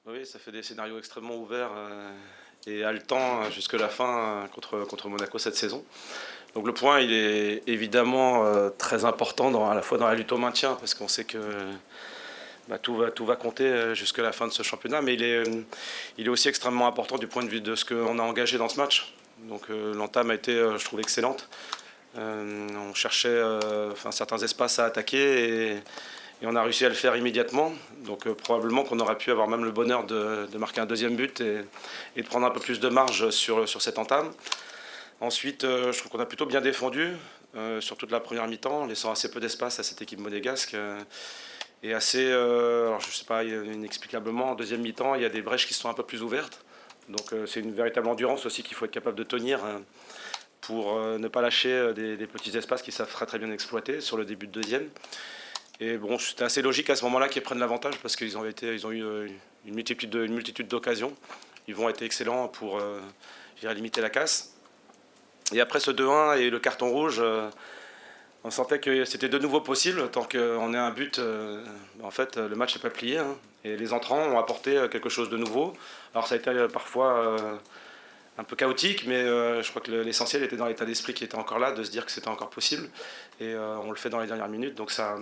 Oui, ça fait des scénarios extrêmement ouverts et haletants jusque la fin contre Monaco cette saison. Donc le point, il est évidemment très important à la fois dans la lutte au maintien, parce qu'on sait que tout va compter jusque la fin de ce championnat, mais il est aussi extrêmement important du point de vue de ce qu'on a engagé dans ce match. Donc l'entame a été, je trouve, excellente. On cherchait certains espaces à attaquer et on a réussi à le faire immédiatement. Donc probablement qu'on aurait pu avoir même le bonheur de marquer un deuxième but et de prendre un peu plus de marge sur cette entame. Ensuite, je trouve qu'on a plutôt bien défendu, sur toute la première mi-temps, laissant assez peu d'espace à cette équipe monégasque. Et assez, alors je sais pas, inexplicablement, en deuxième mi-temps, il y a des brèches qui sont un peu plus ouvertes. Donc c'est une véritable endurance aussi qu'il faut être capable de tenir pour ne pas lâcher des petits espaces qui savent très bien exploiter sur le début de deuxième. Et bon, c'était assez logique à ce moment-là qu'ils prennent l'avantage parce qu'ils ont eu une multitude d'occasions. Ils vont être excellents pour limiter la casse. Et après ce 2-1 et le carton rouge, on sentait que c'était de nouveau possible. Tant qu'on ait un but, en fait, le match n'est pas plié. Hein. Et les entrants ont apporté quelque chose de nouveau. Alors ça a été parfois un peu chaotique, mais je crois que l'essentiel était dans l'état d'esprit qui était encore là, de se dire que c'était encore possible. Et on le fait dans les dernières minutes. Donc ça,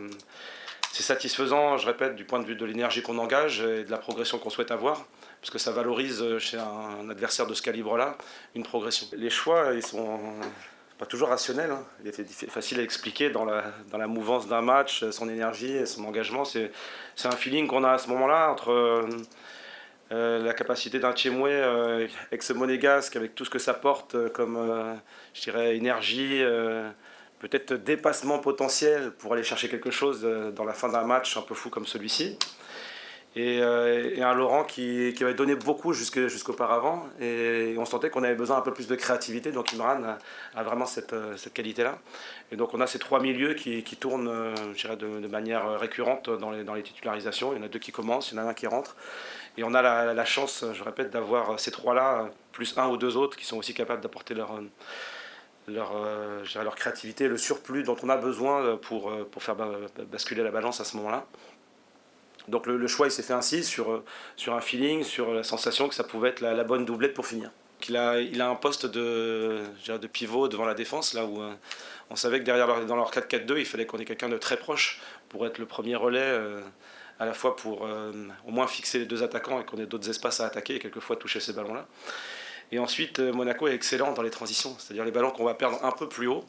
c'est satisfaisant, je répète, du point de vue de l'énergie qu'on engage et de la progression qu'on souhaite avoir. Parce que ça valorise chez un adversaire de ce calibre-là une progression. Les choix, ils sont pas toujours rationnels. Hein. Il est facile à expliquer dans la mouvance d'un match, son énergie et son engagement. C'est un feeling qu'on a à ce moment-là entre la capacité d'un Tchémoué ex-monégasque avec tout ce que ça porte comme, je dirais, énergie, peut-être dépassement potentiel pour aller chercher quelque chose dans la fin d'un match un peu fou comme celui-ci. Et un Laurent qui avait donné beaucoup jusqu'auparavant. Et on sentait qu'on avait besoin un peu plus de créativité. Donc Imran a vraiment cette qualité-là. Et donc on a ces trois milieux qui tournent je dirais de manière récurrente dans les titularisations. Il y en a deux qui commencent, il y en a un qui rentre. Et on a la chance, je répète, d'avoir ces trois-là, plus un ou deux autres qui sont aussi capables d'apporter leur créativité, le surplus dont on a besoin pour faire basculer la balance à ce moment-là. Donc le choix il s'est fait ainsi sur un feeling, sur la sensation que ça pouvait être la bonne doublette pour finir. Il a un poste de pivot devant la défense, là où on savait que dans leur 4-4-2, il fallait qu'on ait quelqu'un de très proche pour être le premier relais, à la fois pour au moins fixer les deux attaquants et qu'on ait d'autres espaces à attaquer et quelquefois toucher ces ballons-là. Et ensuite, Monaco est excellent dans les transitions, c'est-à-dire les ballons qu'on va perdre un peu plus haut.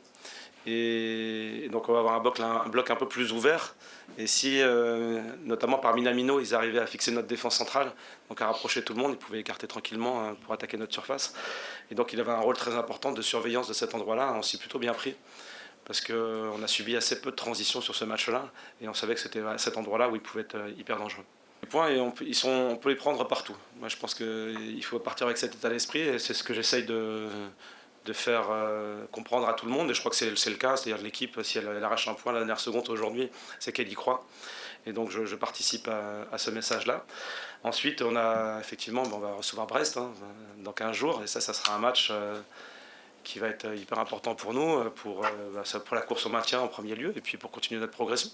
Et donc on va avoir un bloc un peu plus ouvert. Et si, notamment par Minamino, ils arrivaient à fixer notre défense centrale, donc à rapprocher tout le monde, ils pouvaient écarter tranquillement pour attaquer notre surface. Et donc il avait un rôle très important de surveillance de cet endroit-là. On s'y est plutôt bien pris, parce qu'on a subi assez peu de transitions sur ce match-là. Et on savait que c'était à cet endroit-là où ils pouvaient être hyper dangereux. Les points, et on peut les prendre partout. Moi je pense qu'il faut partir avec cet état d'esprit, et c'est ce que j'essaye de faire comprendre à tout le monde, et je crois que c'est le cas, c'est-à-dire l'équipe, si elle arrache un point à la dernière seconde aujourd'hui, c'est qu'elle y croit. Et donc je participe à ce message-là. Ensuite, on a effectivement, on va recevoir Brest dans 15 jours, et ça sera un match qui va être hyper important pour nous, pour la course au maintien en premier lieu, et puis pour continuer notre progression.